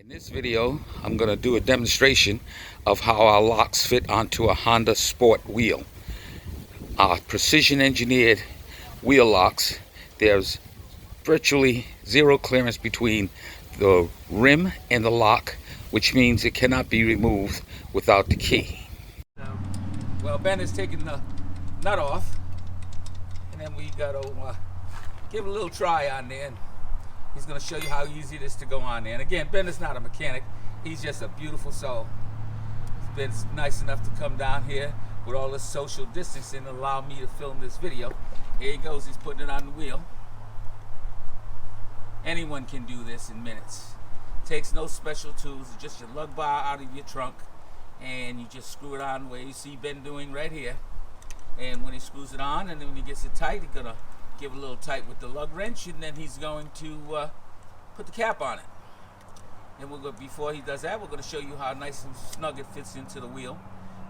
In this video, I'm going to do a demonstration of how our locks fit onto a Honda Sport wheel. Our precision engineered wheel locks, there's virtually zero clearance between the rim and the lock, which means it cannot be removed without the key. Well, Ben has taken the nut off, and then we got to give it a little try on there. He's going to show you how easy it is to go on there. And again, Ben is not a mechanic. He's just a beautiful soul. He's been nice enough to come down here with all this social distancing and allow me to film this video. Here he goes. He's putting it on the wheel. Anyone can do this in minutes. Takes no special tools. It's just your lug bar out of your trunk, and you just screw it on the way you see Ben doing right here. And when he screws it on, and then when he gets it tight, he's going to give it a little tight with the lug wrench, and then he's going to put the cap on it. And before he does that, we're going to show you how nice and snug it fits into the wheel,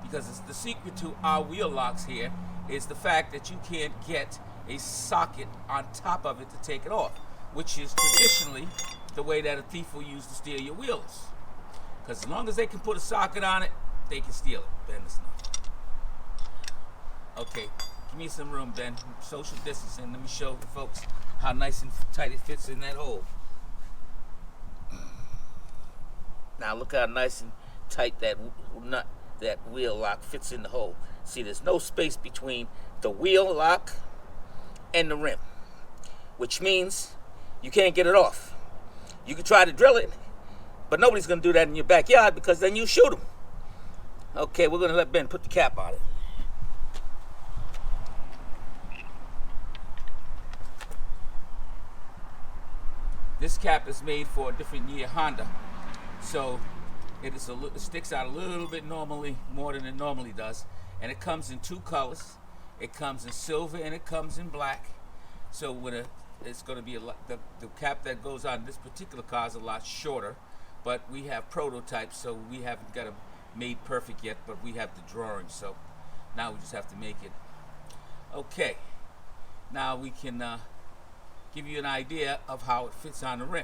because it's the secret to our wheel locks here is the fact that you can't get a socket on top of it to take it off, which is traditionally the way that a thief will use to steal your wheels. Because as long as they can put a socket on it, they can steal it. Ben, it's not. Okay. Give me some room, Ben. Social distancing. Let me show the folks how nice and tight it fits in that hole. Now look how nice and tight that wheel lock fits in the hole. See, there's no space between the wheel lock and the rim, which means you can't get it off. You can try to drill it, but nobody's going to do that in your backyard, because then you shoot them. Okay, we're going to let Ben put the cap on it. This cap is made for a different year Honda, so it sticks out a little bit more than it normally does, and it comes in two colors. It comes in silver and it comes in black. So it's going to be the cap that goes on this particular car is a lot shorter, but we have prototypes, so we haven't got them made perfect yet, but we have the drawings, so now we just have to make it. Okay, now we can give you an idea of how it fits on the rim.